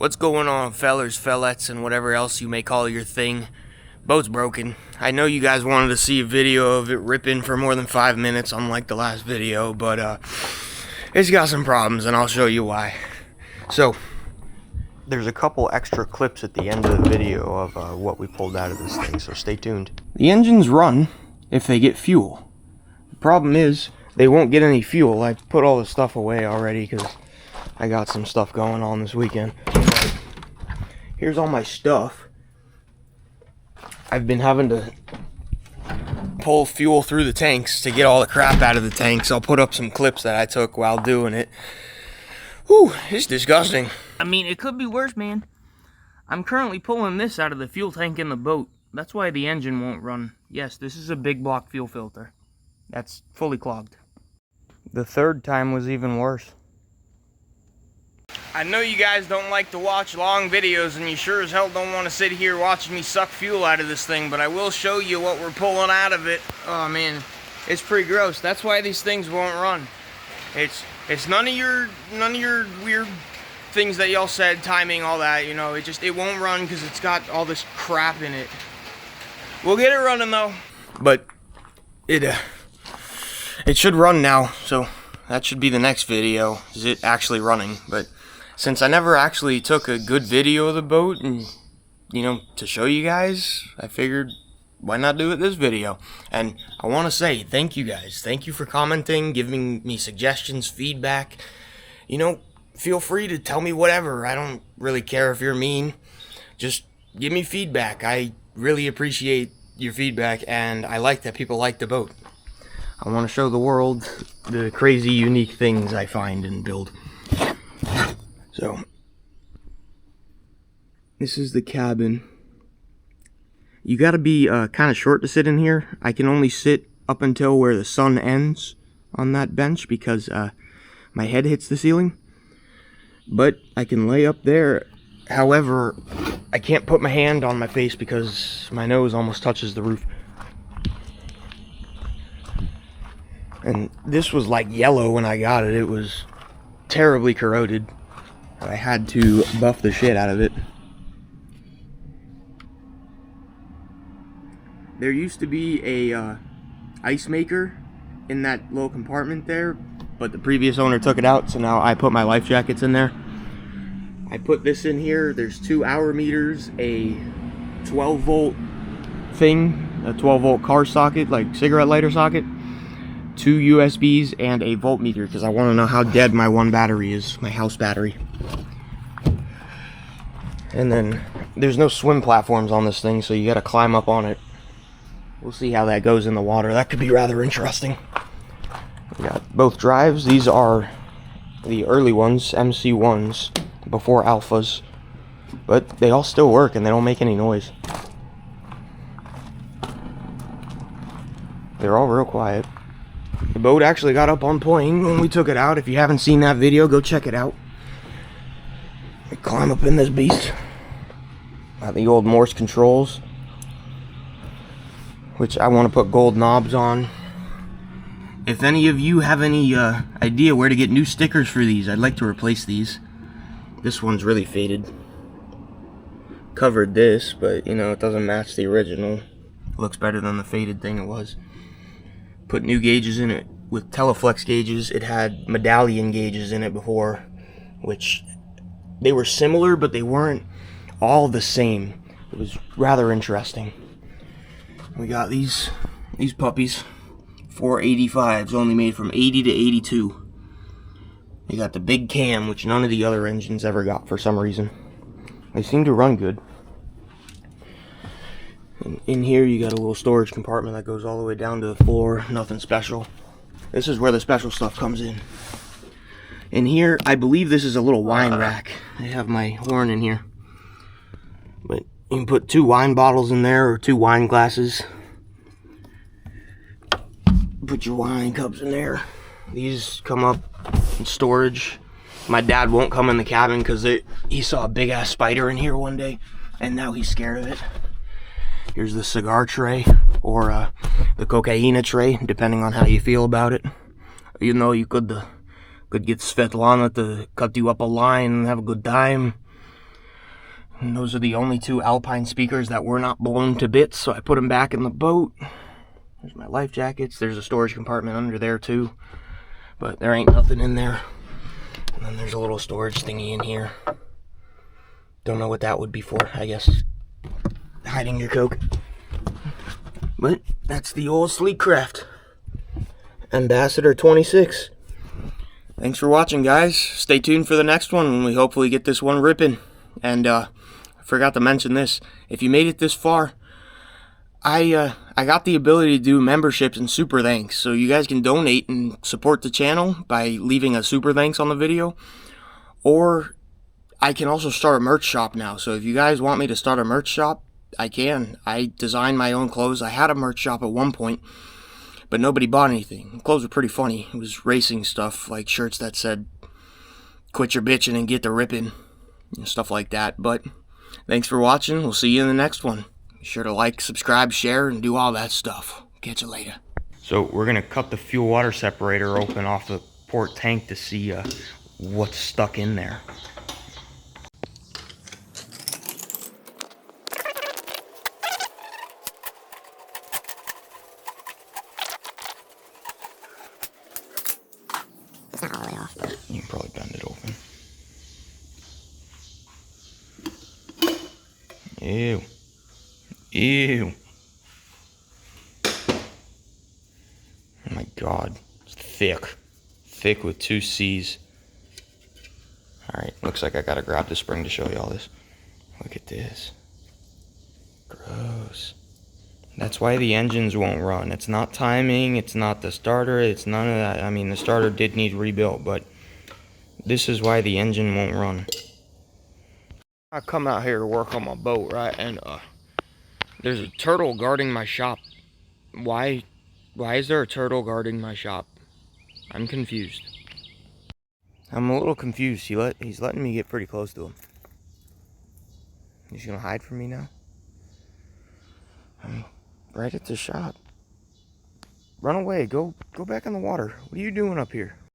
What's going on, fellers, fellettes, and whatever else you may call your thing? Boat's broken. I know you guys wanted to see a video of it ripping for more than 5 minutes, unlike the last video, but it's got some problems, and I'll show you why. So, there's a couple extra clips at the end of the video of what we pulled out of this thing, so stay tuned. The engines run if they get fuel. The problem is, they won't get any fuel. I put all the stuff away already, because I got some stuff going on this weekend. But here's all my stuff. I've been having to pull fuel through the tanks to get all the crap out of the tanks. I'll put up some clips that I took while doing it. Whew, it's disgusting. I mean, it could be worse, man. I'm currently pulling this out of the fuel tank in the boat. That's why the engine won't run. Yes, this is a big block fuel filter. That's fully clogged. The third time was even worse. I know you guys don't like to watch long videos, and you sure as hell don't want to sit here watching me suck fuel out of this thing, but I will show you what we're pulling out of it. Oh man, it's pretty gross. That's why these things won't run. It's none of your weird things that y'all said, timing, all that, you know. It won't run because it's got all this crap in it. We'll get it running though. But it should run now, so that should be the next video, is it actually running. But since I never actually took a good video of the boat and, you know, to show you guys, I figured why not do it this video. And I want to say thank you guys. Thank you for commenting, giving me suggestions, feedback. You know, feel free to tell me whatever. I don't really care if you're mean. Just give me feedback. I really appreciate your feedback, and I like that people like the boat. I want to show the world the crazy, unique things I find and build. So, this is the cabin. You gotta be kind of short to sit in here. I can only sit up until where the sun ends on that bench because my head hits the ceiling. But I can lay up there. However, I can't put my hand on my face because my nose almost touches the roof. And this was like yellow when I got it. It was terribly corroded. I had to buff the shit out of it. There used to be a ice maker in that little compartment there, but the previous owner took it out, so now I put my life jackets in there. I put this in here. There's 2 hour meters, a 12 volt thing, a 12 volt car socket, like cigarette lighter socket, 2 USBs, and a voltmeter, because I want to know how dead my one battery is, my house battery. And then there's no swim platforms on this thing, so you gotta climb up on it. We'll see how that goes in the water. That could be rather interesting. We got both drives. These are the early ones, MC1s, before alphas, but they all still work and they don't make any noise. They're all real quiet. The boat actually got up on plane when we took it out. If you haven't seen that video, go check it out. We climb up in this beast. Got the old Morse controls, which I want to put gold knobs on. If any of you have any idea where to get new stickers for these, I'd like to replace these. This one's really faded. Covered this, but you know, it doesn't match the original. Looks better than the faded thing it was. Put new gauges in it with Teleflex gauges. It had medallion gauges in it before, which they were similar, but they weren't all the same. It was rather interesting. We got these puppies, 485s, only made from 80 to 82. They got the big cam, which none of the other engines ever got for some reason. They seem to run good. And in here you got a little storage compartment that goes all the way down to the floor. Nothing special. This is where the special stuff comes in. In here, I believe this is a little wine rack. I have my horn in here. But you can put 2 wine bottles in there, or 2 wine glasses. Put your wine cups in there. These come up in storage. My dad won't come in the cabin because he saw a big ass spider in here one day, and now he's scared of it. Here's the cigar tray, or the cocaine tray, depending on how you feel about it. You know, you could get Svetlana to cut you up a line and have a good time. And those are the only two Alpine speakers that were not blown to bits, so I put them back in the boat. There's my life jackets. There's a storage compartment under there too, but there ain't nothing in there. And then there's a little storage thingy in here. Don't know what that would be for. I guess hiding your Coke. But that's the old sleek craft. Ambassador 26. Thanks for watching, guys. Stay tuned for the next one when we hopefully get this one ripping. And I forgot to mention this. If you made it this far, I got the ability to do memberships and super thanks. So you guys can donate and support the channel by leaving a super thanks on the video. Or I can also start a merch shop now. So if you guys want me to start a merch shop, I can. I design my own clothes. I had a merch shop at one point, but nobody bought anything. The clothes were pretty funny. It was racing stuff, like shirts that said, "Quit your bitching and get the ripping," and stuff like that. But thanks for watching. We'll see you in the next one. Be sure to like, subscribe, share, and do all that stuff. Catch you later. So we're going to cut the fuel water separator open off the port tank to see what's stuck in there. It's not all the way off. You can probably bend it open. Ew. Ew. Oh my god. It's thick. Thick with 2 C's. Alright, looks like I gotta grab the spring to show you all this. Look at this. Gross. That's why the engines won't run. It's not timing, it's not the starter, it's none of that. I mean, the starter did need rebuilt, but this is why the engine won't run. I come out here to work on my boat, right? And there's a turtle guarding my shop. Why is there a turtle guarding my shop? I'm confused. I'm a little confused. He's letting me get pretty close to him. He's gonna hide from me now? I'm right at the shop. Run away. Go back in the water. What are you doing up here?